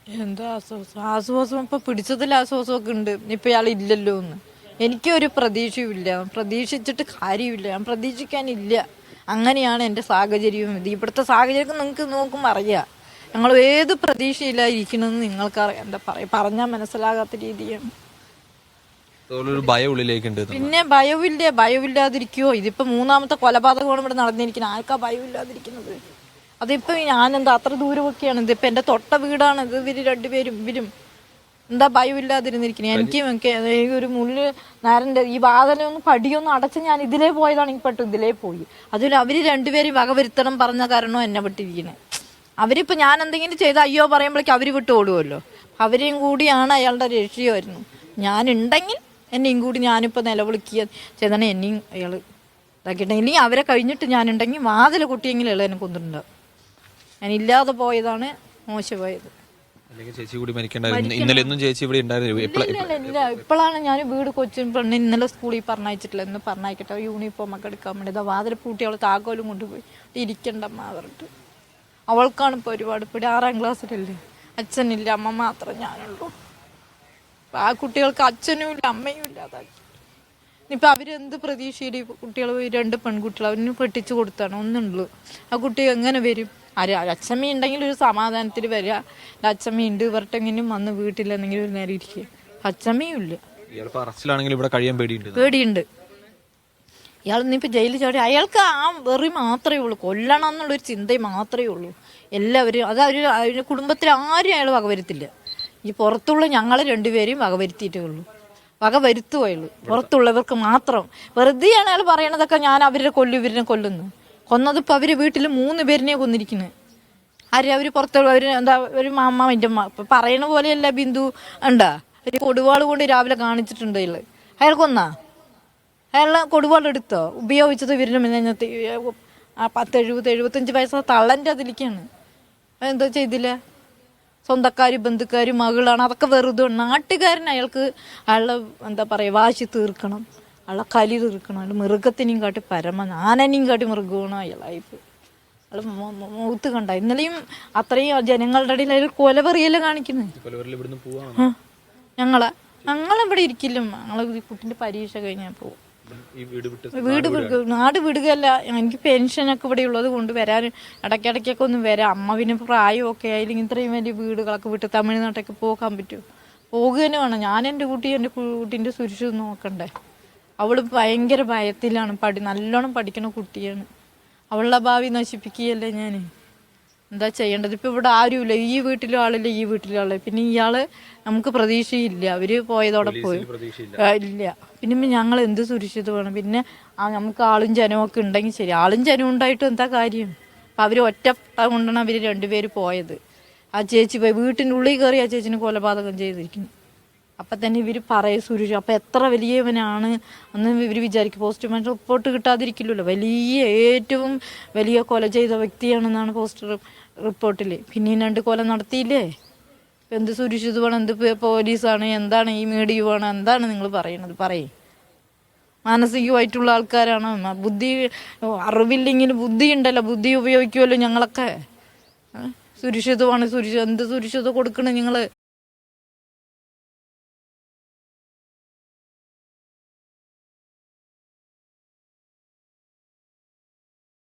എന്താ ആശ്വാസം ഇപ്പൊ പിടിച്ചതിൽ ആശ്വാസമൊക്കെ ഉണ്ട്. ഇപ്പൊ ഇയാൾ ഇല്ലല്ലോ എന്ന് എനിക്കൊരു പ്രതീക്ഷയുമില്ല. പ്രതീക്ഷിച്ചിട്ട് കാര്യമില്ല, ഞാൻ പ്രതീക്ഷിക്കാനില്ല. അങ്ങനെയാണ് എൻ്റെ സാഹചര്യവും. ഇത് ഇവിടുത്തെ സാഹചര്യം നിങ്ങൾക്ക് നോക്കുമ്പോൾ അറിയാം. ഞങ്ങൾ ഏത് പ്രതീക്ഷയില്ല ഇരിക്കണമെന്ന് നിങ്ങൾക്കറിയാം. എന്താ പറയുക, പറഞ്ഞാൽ മനസ്സിലാകാത്ത രീതിയാണ്. പിന്നെ ഭയമില്ലാതിരിക്കുവോ? ഇതിപ്പോ മൂന്നാമത്തെ കൊലപാതകമാണ് ഇവിടെ നടന്നിരിക്കുന്നത്. ആർക്കാ ഭയമില്ലാതിരിക്കുന്നത്? അതിപ്പോ ഞാനെന്താ അത്ര ദൂരമൊക്കെയാണ്. ഇതിപ്പോ എന്റെ തൊട്ട വീടാണ്. ഇത് ഇവരും എന്താ ഭയമില്ലാതിരുന്നിരിക്കുന്നത്? എനിക്ക് ഒരു മുള്ള് നേരന്റെ ഈ വാതിലൊന്നും പടിയൊന്നും അടച്ച് ഞാൻ ഇതിലേ പോയതാണെങ്കിൽ പെട്ടു ഇതിലേ പോയി. അതുപോലെ അവര് രണ്ടുപേരും വകവരുത്തണം പറഞ്ഞ കാരണോ എന്നെ വിട്ടിരിക്കുന്നത്. അവരിപ്പോ ഞാൻ എന്തെങ്കിലും ചെയ്ത അയ്യോ പറയുമ്പോഴേക്കും അവര് വിട്ട് ഓടുമല്ലോ. അവരെയും കൂടിയാണ് അയാളുടെ രക്ഷ്യമായിരുന്നു. ഞാനുണ്ടെങ്കിൽ എന്നെയും കൂടി ഞാനിപ്പോൾ നിലവിളിക്കുക ചെയ്താണ് എന്നെയും അയാൾ ഇതാക്കിയിട്ട്. ഇല്ലെങ്കിൽ അവരെ കഴിഞ്ഞിട്ട് ഞാനുണ്ടെങ്കിൽ വാതിൽ കുട്ടിയെങ്കിലും അയാൾ എന്നെ കൊന്നിട്ടുണ്ടാവും. ഞാനില്ലാതെ പോയതാണ് മോശമായത്. ഇല്ല, ഇപ്പോഴാണ് ഞാൻ വീട് കൊച്ചിൻ പെണ്ണ് ഇന്നലെ സ്കൂളിൽ പറഞ്ഞയച്ചിട്ടില്ല. ഇന്ന് പറഞ്ഞയക്കട്ടെ യൂണിഫോം ഒക്കെ എടുക്കാൻ വേണ്ടി. വാതിൽ പൂട്ടി അവൾ താക്കോലും കൊണ്ടുപോയി ഇരിക്കണ്ടമ്മ പറഞ്ഞിട്ട്. അവൾക്കാണ് ഇപ്പോൾ ഒരുപാട് ഇവിടെ 6ാം ക്ലാസ്സിലല്ലേ. അച്ഛനില്ല, അമ്മ മാത്രം ഞാനുള്ളൂ. ആ കുട്ടികൾക്ക് അച്ഛനും ഇല്ല അമ്മയും ഇല്ലാതാക്കി. ഇപ്പം അവരെന്ത് പ്രതീക്ഷയിൽ കുട്ടികൾ 2 പെൺകുട്ടികൾ അവന് പെട്ടിച്ചു കൊടുത്താണ് ഒന്നുള്ളൂ. ആ കുട്ടി എങ്ങനെ വരും? അച്ഛമ്മ ഉണ്ടെങ്കിൽ ഒരു സമാധാനത്തിൽ വരിക. അച്ഛമ്മയുണ്ട് ഇവർത്തെങ്കിലും വന്ന് വീട്ടിലെന്തെങ്കിലും ഒരു നേരം ഇരിക്കുക. അച്ഛമ്മയും ഇല്ല. പേടിയുണ്ട്. ഇയാൾ ഇന്നിപ്പോൾ ജയിലിൽ ചാടി. അയാൾക്ക് ആ വെറി മാത്രമേ ഉള്ളൂ, കൊല്ലണം എന്നുള്ളൊരു ചിന്ത മാത്രമേ ഉള്ളൂ. എല്ലാവരും അത് അവരുടെ കുടുംബത്തിൽ ആരും അയാൾ വകവരുത്തില്ല. ഈ പുറത്തുള്ള ഞങ്ങൾ 2 പേരെയും വകവരുത്തിയിട്ടേ ഉള്ളൂ. വകവരുത്തുകയുള്ളൂ പുറത്തുള്ളവർക്ക് മാത്രം. വെറുതെയാണ് അയാൾ പറയണതൊക്കെ ഞാൻ ഇവരെ കൊല്ലുന്നു. കൊന്നതിപ്പോൾ അവർ വീട്ടിൽ 3 പേരിനെ കൊന്നിരിക്കുന്നത്. അവർ പുറത്തുള്ള എന്താ ഒരു മാമ എൻ്റെ ഇപ്പം പറയണ പോലെയല്ല. ബിന്ദു ഉണ്ടാ ഒരു കൊടുവാൾ കൊണ്ട് രാവിലെ കാണിച്ചിട്ടുണ്ട് അയാൾ കൊന്നാ. അയാളെ കൊടുവാളെടുത്തോ? ഉപയോഗിച്ചത് ഇവരിന് 70-75 വയസ്സുള്ള തള്ളൻ്റെ അതിലേക്കാണ്. അതെന്താ ചെയ്തില്ല? സ്വന്തക്കാർ ബന്ധുക്കാർ മകളാണ്, അതൊക്കെ വെറുതെ. നാട്ടുകാരൻ അയാളുടെ എന്താ പറയുക വാശി തീർക്കണം, അയാളെ കലി തീർക്കണം. അയാൾ മൃഗത്തിനെയും കാട്ടി ആനനെയും കാട്ടി മൃഗമാണ് അയാളായിപ്പോൾ. അയാൾ മുഖത്ത് കണ്ട ഇന്നലെയും അത്രയും ജനങ്ങളുടെ ഇടയിൽ അയാൾ കൊലവെറിയല്ലേ കാണിക്കുന്നത്. ഞങ്ങളിവിടെ ഇരിക്കില്ല. കുട്ടിൻ്റെ പരീക്ഷ കഴിഞ്ഞാൽ പോകും. നാട് വിടുകയല്ല. എനിക്ക് പെൻഷനൊക്കെ ഇവിടെ ഉള്ളത് കൊണ്ട് വരാൻ ഇടയ്ക്കിടയ്ക്കൊക്കെ ഒന്ന് വരാം. അമ്മ പിന്നെ പ്രായമൊക്കെ ആയാലും ഇത്രയും വലിയ വീടുകളൊക്കെ വിട്ട് തമിഴ്നാട്ടൊക്കെ പോകാൻ പറ്റുമോ? പോകുക തന്നെ വേണം. ഞാൻ എൻ്റെ കുട്ടീൻ്റെ സുരക്ഷിതം നോക്കണ്ടേ. അവൾ ഭയങ്കര ഭയത്തിലാണ്. നല്ലോണം പഠിക്കണ കുട്ടിയാണ്. അവളുടെ ഭാവി നശിപ്പിക്കുകയല്ലേ ഞാൻ. എന്താ ചെയ്യേണ്ടത്? ഇപ്പം ഇവിടെ ആരുമില്ല. ഈ വീട്ടിലും ആളില്ല, ഈ വീട്ടിലും ആളില്ല. പിന്നെ ഇയാള് നമുക്ക് പ്രതീക്ഷയില്ല. അവര് പോയതോടെ പോയി ഇല്ല. പിന്നെ ഞങ്ങൾ എന്ത് സുരക്ഷിത വേണം? പിന്നെ നമുക്ക് ആളും ജനവും ഒക്കെ ഉണ്ടെങ്കിൽ ശരി. ആളും ജനവും ഉണ്ടായിട്ടും എന്താ കാര്യം? അപ്പം അവർ ഒറ്റ കൊണ്ടാണ് അവർ 2 പേര് പോയത്. ആ ചേച്ചി പോയി വീട്ടിൻ്റെ ഉള്ളിൽ കയറി ആ ചേച്ചിനെ കൊലപാതകം ചെയ്തിരിക്കുന്നു. അപ്പം തന്നെ ഇവർ പറയും സുരക്ഷ. അപ്പം എത്ര വലിയവനാണ് എന്ന് ഇവർ വിചാരിക്കും. പോസ്റ്റ്മോർട്ടം റിപ്പോർട്ട് കിട്ടാതിരിക്കില്ലല്ലോ. ഏറ്റവും വലിയ കൊല ചെയ്ത വ്യക്തിയാണെന്നാണ് റിപ്പോർട്ടിൽ. പിന്നെയും 2 കൊല നടത്തിയില്ലേ? എന്ത് സുരക്ഷിത വേണം? എന്ത് പോലീസാണ്? എന്താണ് ഈ മീഡിയ വേണം? എന്താണ് നിങ്ങൾ പറയണത്? പറയേ. മാനസികമായിട്ടുള്ള ആൾക്കാരാണോ? അറിവില്ലെങ്കിലും ബുദ്ധി ഉണ്ടല്ലോ, ബുദ്ധി ഉപയോഗിക്കുമല്ലോ ഞങ്ങളൊക്കെ. സുരക്ഷിതമാണ്. എന്ത് സുരക്ഷിത കൊടുക്കണം നിങ്ങൾ?